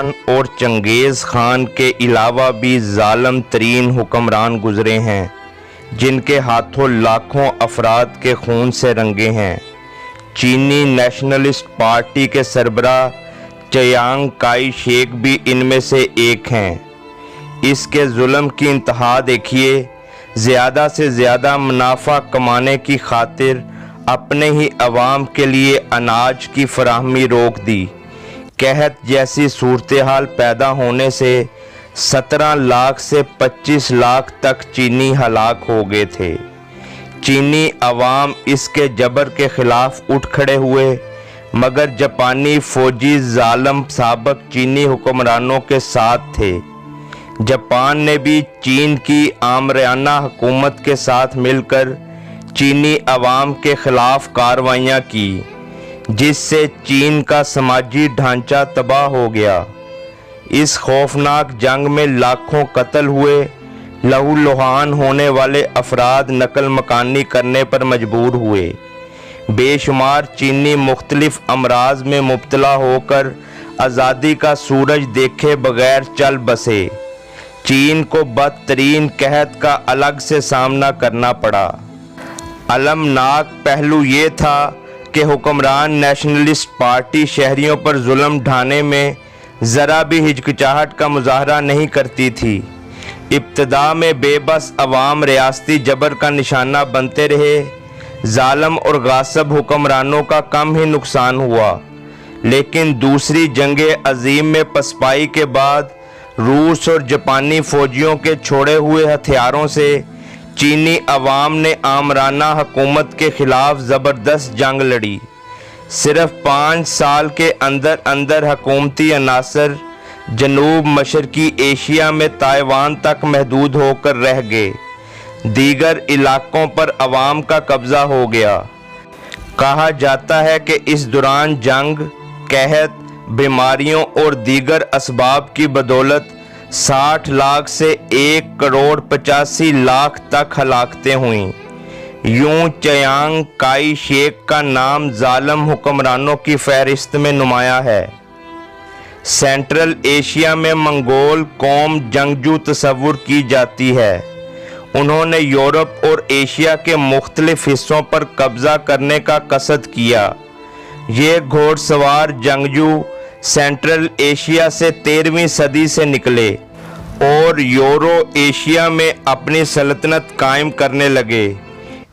खान और चंगेज़ खान के अलावा भी जालिम तरीन हुक्मरान गुजरे हैं, जिनके हाथों लाखों अफराद के खून से रंगे हैं। चीनी नेशनलिस्ट पार्टी के सरबराह चियांग काई शेक भी इनमें से एक हैं। इसके जुल्म की इंतहा देखिए, ज़्यादा से ज़्यादा मुनाफा कमाने की खातिर अपने ही अवाम के लिए अनाज की फराहमी रोक दी। कहत जैसी सूरत हाल पैदा होने से 17 लाख से 25 लाख तक चीनी हलाक हो गए थे। चीनी अवाम इसके जबर के खिलाफ उठ खड़े हुए, मगर जापानी फौजी जालिम साबिक चीनी हुक्मरानों के साथ थे। जापान ने भी चीन की आमराना हुकूमत के साथ मिलकर चीनी अवाम के खिलाफ कार्रवाइयाँ की, जिससे चीन का समाजी ढांचा तबाह हो गया। इस खौफनाक जंग में लाखों कत्ल हुए, लहूलुहान होने वाले अफराद नकल मकानी करने पर मजबूर हुए। बेशुमार चीनी मुख्तलिफ अमराज में मुब्तला होकर आज़ादी का सूरज देखे बगैर चल बसे। चीन को बदतरीन कहत का अलग से सामना करना पड़ा। अलमनाक पहलू ये था कि हुक्मरान नेशनलिस्ट पार्टी शहरियों पर जुल्म ढाने में ज़रा भी हिचकिचाहट का मुजाहरा नहीं करती थी। इब्तदा में बेबस अवाम रियासती जबर का निशाना बनते रहे। जालिम और गासिब हुक्मरानों का कम ही नुकसान हुआ, लेकिन दूसरी जंगे अजीम में पसपाई के बाद रूस और जापानी फौजियों के छोड़े हुए हथियारों से चीनी अवाम ने आमराना हुकूमत के खिलाफ ज़बरदस्त जंग लड़ी। सिर्फ 5 साल के अंदर अंदर हुकूमती अनासर जनूब मशरकी एशिया में ताइवान तक महदूद होकर रह गए। दीगर इलाकों पर अवाम का कब्ज़ा हो गया। कहा जाता है कि इस दौरान जंग, कहत, बीमारियों और दीगर असबाब की बदौलत 60 लाख से 1 करोड़ 85 लाख तक हलाकतें हुईं। यूं चियांग काई शेक का नाम जालिम हुक्मरानों की फहरिस्त में नुमाया है। सेंट्रल एशिया में मंगोल कौम जंगजू तस्वुर की जाती है। उन्होंने यूरोप और एशिया के मुख्तलिफ हिस्सों पर कब्जा करने का कसद किया। ये घोड़सवार जंगजू सेंट्रल एशिया से 13वीं सदी से निकले और यूरो एशिया में अपनी सल्तनत कायम करने लगे।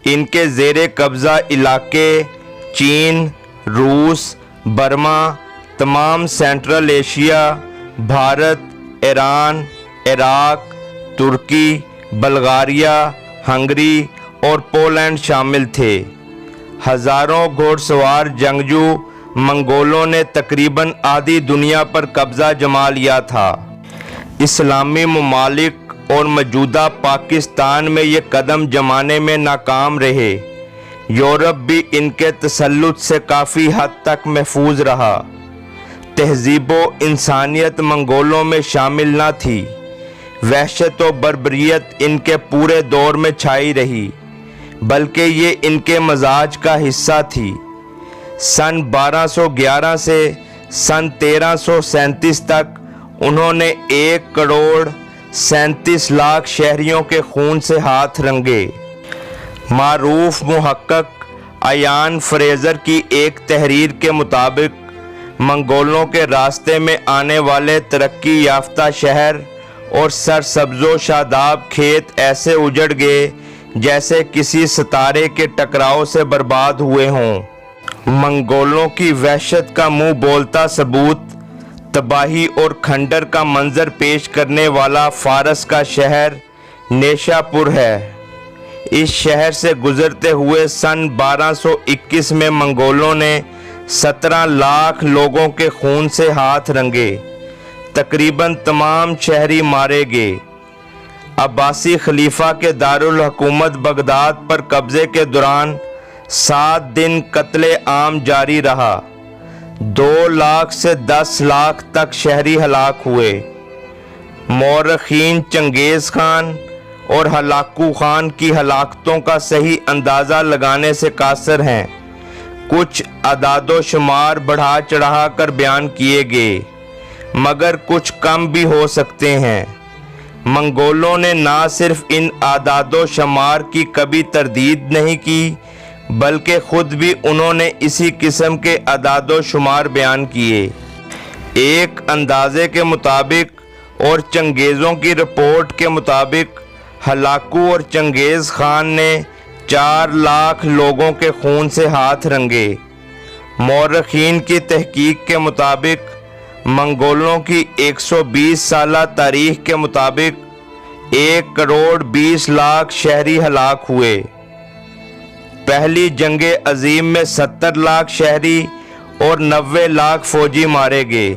इनके ज़ेरे कब्ज़ा इलाके चीन, रूस, बर्मा, तमाम central Asia, Bharat, Iran, Iraq, तुर्की, बल्गारिया, हंगरी और पोलैंड शामिल थे। हज़ारों घोड़सवार जंगजू मंगोलों ने तकरीबन आधी दुनिया पर कब्ज़ा जमा लिया था। इस्लामी ममालिक और मौजूदा पाकिस्तान में ये कदम जमाने में नाकाम रहे। यूरोप भी इनके तसल्लुत से काफ़ी हद तक महफूज रहा। तहजीबो इंसानियत मंगोलों में शामिल न थी। वहशत व बर्बरियत इनके पूरे दौर में छाई रही, बल्कि ये इनके मजाज का हिस्सा थी। सन 1211 से सन 1337 तक उन्होंने 1 करोड़ 37 लाख शहरियों के खून से हाथ रंगे। मारूफ मुहक्कक अयान फ्रेज़र की एक तहरीर के मुताबिक मंगोलों के रास्ते में आने वाले तरक्की याफ्ता शहर और सरसब्ज़ो शादाब खेत ऐसे उजड़ गए जैसे किसी सितारे के टकराव से बर्बाद हुए हों। मंगोलों की वहशत का मुंह बोलता सबूत तबाही और खंडर का मंजर पेश करने वाला फारस का शहर नेशापुर है। इस शहर से गुजरते हुए सन 1221 में मंगोलों ने 17 लाख लोगों के खून से हाथ रंगे। तकरीबन तमाम शहरी मारे गए। अब्बासी खलीफा के दारुल हुकूमत बगदाद पर कब्जे के दौरान 7 दिन कत्ले आम जारी रहा। 2 लाख से 10 लाख तक शहरी हलाक हुए। मौरखीन चंगेज़ खान और हलाकू खान की हलाकतों का सही अंदाज़ा लगाने से कासर हैं। कुछ अदादो शुमार बढ़ा चढ़ा कर बयान किए गए, मगर कुछ कम भी हो सकते हैं। मंगोलों ने ना सिर्फ इन आदादो शुमार की कभी तरदीद नहीं की, बल्कि ख़ुद भी उन्होंने इसी किस्म के आदादो शुमार बयान किए। एक अंदाजे के मुताबिक और चंगेज़ों की रिपोर्ट के मुताबिक हलाकू और चंगेज़ खान ने 4 लाख लोगों के खून से हाथ रंगे। मौरखीन की तहकीक के मुताबिक मंगोलों की 120 साला तारीख के मुताबिक 1 करोड़ 20 लाख शहरी हलाक हुए। पहली जंगे अजीम में 70 लाख शहरी और 90 लाख फौजी मारे गए।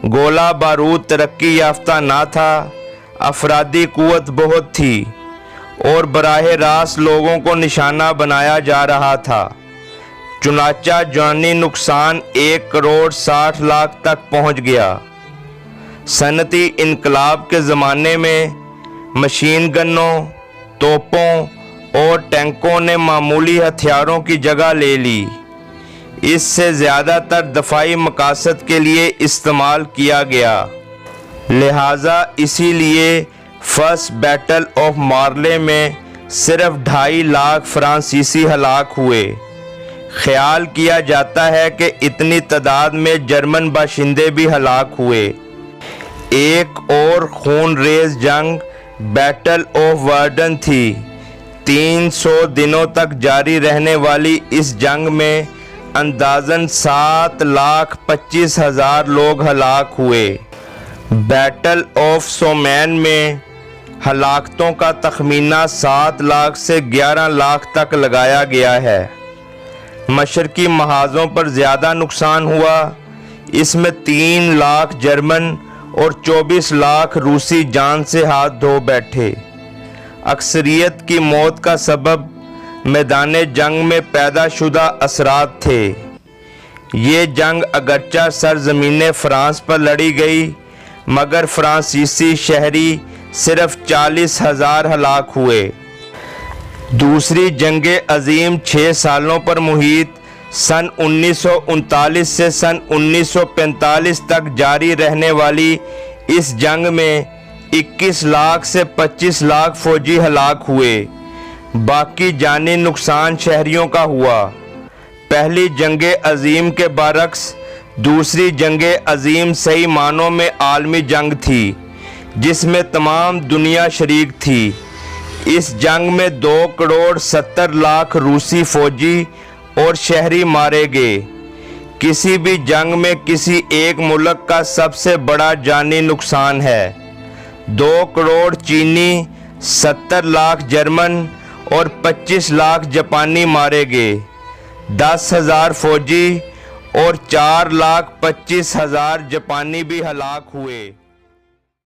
गोला बारूद तरक्की याफ्ता ना था, अफरादी कुव्वत बहुत थी और बराह रास्त लोगों को निशाना बनाया जा रहा था। चुनाचा जानी नुकसान 1 करोड़ 60 लाख तक पहुंच गया। सनती इनकलाब के ज़माने में मशीन गनों, तोपों और टैंकों ने मामूली हथियारों की जगह ले ली। इससे ज़्यादातर दफाई मकासद के लिए इस्तेमाल किया गया। लिहाजा इसीलिए फर्स्ट बैटल ऑफ मार्ले में सिर्फ 2.5 लाख फ्रांसीसी हलाक हुए। ख्याल किया जाता है कि इतनी तादाद में जर्मन बाशिंदे भी हलाक हुए। एक और खूनरेज जंग बैटल ऑफ वर्डन थी। 300 दिनों तक जारी रहने वाली इस जंग में अंदाज़न 7,25,000 लोग हलाक हुए। बैटल ऑफ सोमैन में हलाकतों का तखमीना 7 लाख से 11 लाख तक लगाया गया है। मशरकी महाज़ों पर ज़्यादा नुकसान हुआ। इसमें 3 लाख जर्मन और 24 लाख रूसी जान से हाथ धो बैठे। अक्सरियत की मौत का सबब मैदान जंग में पैदा शुदा असरात थे। ये जंग अगरचा सरज़मीन फ़्रांस पर लड़ी गई, मगर फ्रांसीसी शहरी सिर्फ 40,000 हलाक हुए। दूसरी जंगे अजीम 6 सालों पर मुहित सन 1939 से सन 1945 तक जारी रहने वाली इस जंग में 21 लाख से 25 लाख फौजी हलाक हुए। बाकी जानी नुकसान शहरियों का हुआ। पहली जंगे अजीम के बरक्स दूसरी जंगे अजीम सही मानों में आलमी जंग थी, जिसमें तमाम दुनिया शरीक थी। इस जंग में 2 करोड़ 70 लाख रूसी फौजी और शहरी मारे गए। किसी भी जंग में किसी एक मुल्क का सबसे बड़ा जानी नुकसान है। 2 करोड़ चीनी, 70 लाख जर्मन और 25 लाख जापानी मारे गए। 10,000 फौजी और 4,25,000 जापानी भी हलाक हुए।